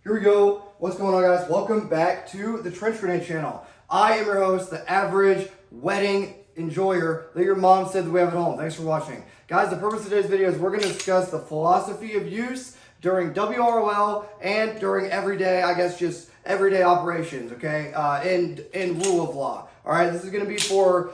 Here we go. What's going on, guys? Welcome back to the Trench Grenade channel. I am your host, the average wedding enjoyer that your mom said that we have at home. Thanks for watching. Guys, the purpose of today's video is we're going to discuss the philosophy of use during WROL and during everyday, just everyday operations, okay, in rule of law. All right, this is going to be for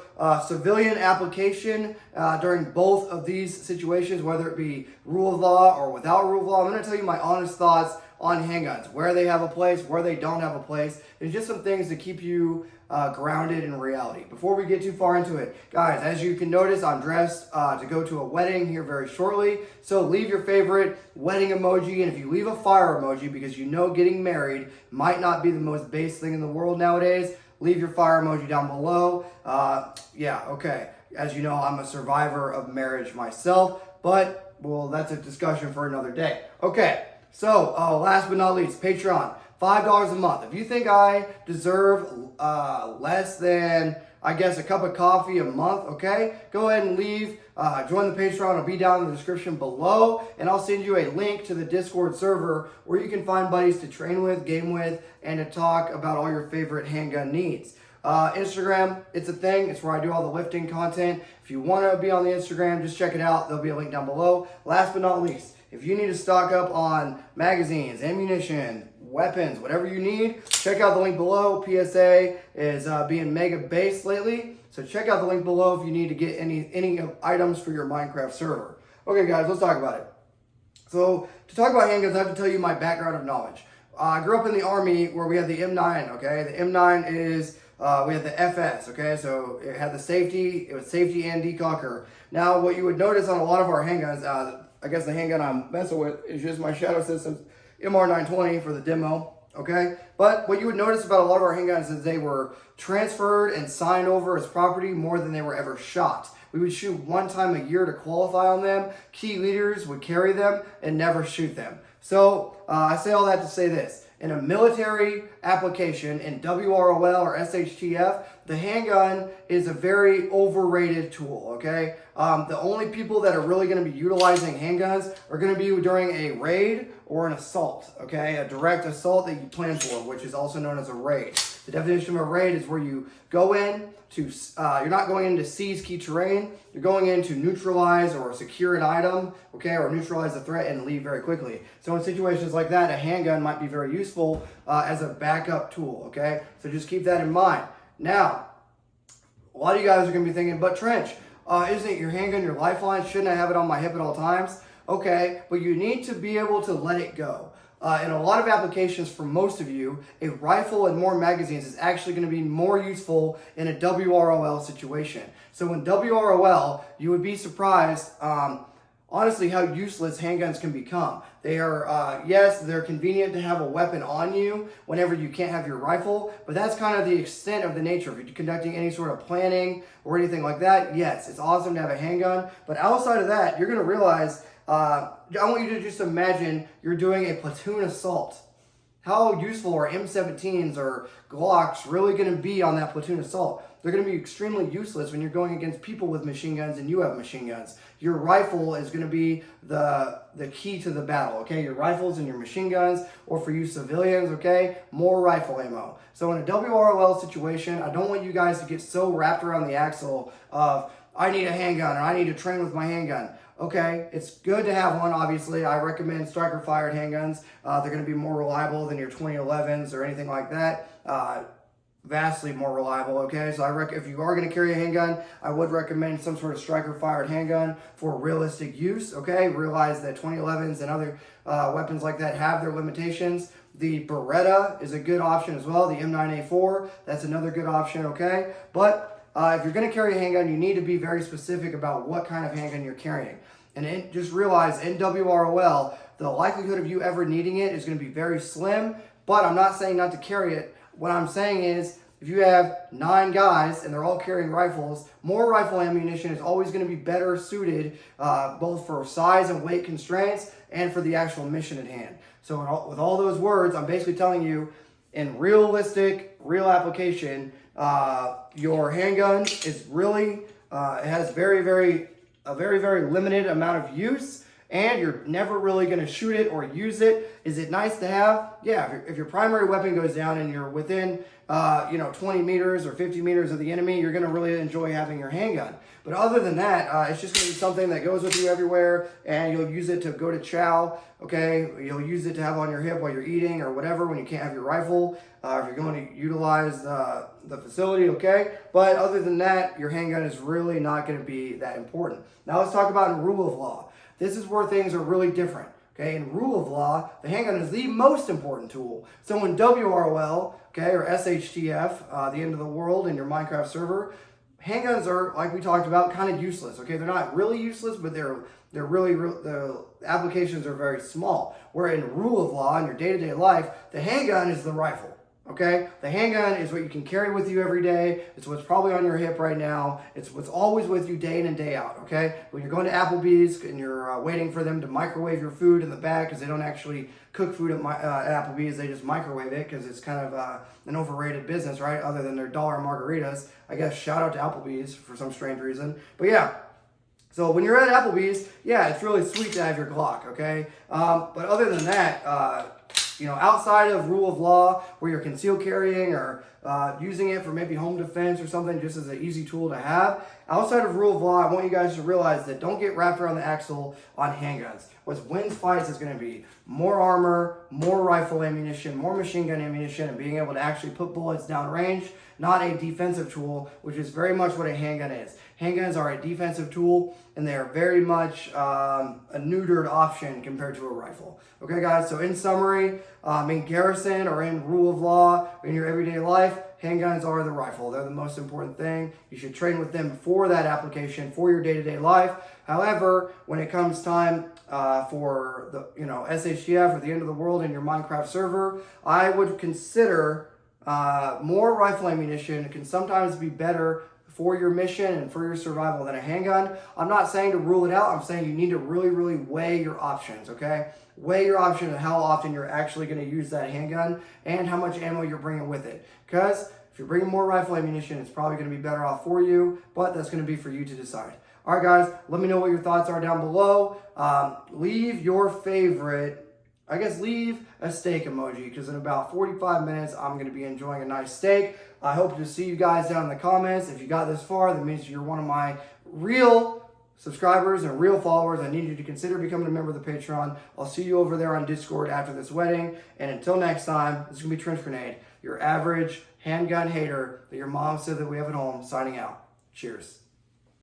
civilian application during both of these situations, whether it be rule of law or without rule of law. I'm going to tell you my honest thoughts on handguns, where they have a place, where they don't have a place, and just some things to keep you grounded in reality. Before we get too far into it, guys, as you can notice, I'm dressed to go to a wedding here very shortly. So leave your favorite wedding emoji, and if you leave a fire emoji, because you know getting married might not be the most base thing in the world nowadays, leave your fire emoji down below. Yeah, okay. As you know, I'm a survivor of marriage myself, but, well, that's a discussion for another day. Okay. So, last but not least, Patreon, $5 a month. If you think I deserve less than, a cup of coffee a month, okay, go ahead and leave. Join the Patreon. It'll be down in the description below, and I'll send you a link to the Discord server where you can find buddies to train with, game with, and to talk about all your favorite handgun needs. Instagram, it's a thing. It's where I do all the lifting content. If you want to be on the Instagram, just check it out. There'll be a link down below. Last but not least, if you need to stock up on magazines, ammunition, weapons, whatever you need, check out the link below. PSA is being mega based lately, so check out the link below if you need to get any items for your Minecraft server. Okay, guys, let's talk about it. So, to talk about handguns, I have to tell you my background of knowledge. I grew up in the Army where we had the M9, okay? The M9 is, we had the FS, okay? So, it had the safety, it was safety and decocker. Now, what you would notice on a lot of our handguns, I guess the handgun I'm messing with is just my Shadow Systems MR920 for the demo, okay? But what you would notice about a lot of our handguns is they were transferred and signed over as property more than they were ever shot. We would shoot one time a year to qualify on them. Key leaders would carry them and never shoot them. So I say all that to say this. In a military application in WROL or SHTF, the handgun is a very overrated tool, okay? The only people that are really going to be utilizing handguns are going to be during a raid or an assault, okay? A direct assault that you plan for, which is also known as a raid. The definition of a raid is where you go in to, you're not going in to seize key terrain, you're going in to neutralize or secure an item, okay, or neutralize a threat and leave very quickly. So in situations like that, a handgun might be very useful as a backup tool, okay? So just keep that in mind. Now, a lot of you guys are going to be thinking, but Trench, isn't your handgun your lifeline? Shouldn't I have it on my hip at all times? Okay, but you need to be able to let it go. In a lot of applications for most of you, a rifle and more magazines is actually going to be more useful in a WROL situation. So in WROL, you would be surprised, honestly, how useless handguns can become. They are, yes, they're convenient to have a weapon on you whenever you can't have your rifle, but that's kind of the extent of the nature. If you're conducting any sort of planning or anything like that, yes, it's awesome to have a handgun, but outside of that, you're going to realize, I want you to just imagine you're doing a platoon assault. How useful are M17s or Glocks really going to be on that platoon assault? They're going to be extremely useless when you're going against people with machine guns and you have machine guns. Your rifle is going to be the key to the battle, okay? Your rifles and your machine guns, or for you civilians, okay, more rifle ammo. So in a WROL situation, I don't want you guys to get so wrapped around the axle of, I need a handgun or I need to train with my handgun. Okay, it's good to have one, obviously. I recommend striker-fired handguns. They're going to be more reliable than your 2011s or anything like that. Vastly more reliable, okay? So if you are going to carry a handgun, I would recommend some sort of striker-fired handgun for realistic use, okay? Realize that 2011s and other weapons like that have their limitations. The Beretta is a good option as well. The M9A4, that's another good option, okay? But if you're going to carry a handgun, you need to be very specific about what kind of handgun you're carrying. And just realize in WROL, the likelihood of you ever needing it is going to be very slim, but I'm not saying not to carry it. What I'm saying is, if you have 9 guys and they're all carrying rifles, more rifle ammunition is always going to be better suited both for size and weight constraints and for the actual mission at hand. So with all those words, I'm basically telling you, in realistic, real application, your handgun is really, it has a very, very limited amount of use, and you're never really going to shoot it or use it. Is it nice to have? Yeah, if your primary weapon goes down and you're within 20 meters or 50 meters of the enemy, you're going to really enjoy having your handgun. But other than that, it's just going to be something that goes with you everywhere, and you'll use it to go to chow, okay? You'll use it to have on your hip while you're eating or whatever when you can't have your rifle, if you're going to utilize the facility, okay? But other than that, your handgun is really not going to be that important. Now let's talk about rule of law. This is where things are really different. Okay, in rule of law, the handgun is the most important tool. So in WROL, okay, or SHTF, the end of the world in your Minecraft server, handguns are, like we talked about, kind of useless. Okay, they're not really useless, but the applications are very small. Where in rule of law, in your day-to-day life, the handgun is the rifle. Okay, the handgun is what you can carry with you every day. It's what's probably on your hip right now. It's what's always with you day in and day out. Okay, when you're going to Applebee's and you're waiting for them to microwave your food in the back, because they don't actually cook food at Applebee's, they just microwave it because it's kind of an overrated business, right? Other than their dollar margaritas. I guess shout out to Applebee's for some strange reason. But yeah. So when you're at Applebee's, yeah, it's really sweet to have your Glock, okay? But other than that, outside of rule of law where you're concealed carrying or using it for maybe home defense or something just as an easy tool to have, outside of rule of law, I want you guys to realize that don't get wrapped around the axle on handguns. What wins fights is going to be more armor, more rifle ammunition, more machine gun ammunition, and being able to actually put bullets down range, not a defensive tool, which is very much what a handgun is. Handguns are a defensive tool, and they are very much a neutered option compared to a rifle. Okay, guys, so in summary, in garrison or in rule of law, in your everyday life, handguns are the rifle. They're the most important thing. You should train with them for that application, for your day-to-day life. However, when it comes time for the SHTF or the end of the world in your Minecraft server, I would consider more rifle ammunition can sometimes be better for your mission and for your survival than a handgun. I'm not saying to rule it out. I'm saying you need to really, really weigh your options, okay? Weigh your options and how often you're actually going to use that handgun and how much ammo you're bringing with it. Because if you're bringing more rifle ammunition, it's probably going to be better off for you, but that's going to be for you to decide. All right, guys, let me know what your thoughts are down below. Leave your favorite, leave a steak emoji, because in about 45 minutes, I'm going to be enjoying a nice steak. I hope to see you guys down in the comments. If you got this far, that means you're one of my real subscribers and real followers. I need you to consider becoming a member of the Patreon. I'll see you over there on Discord after this wedding. And until next time, this is going to be Trench Grenade, your average handgun hater that your mom said that we have at home, signing out. Cheers.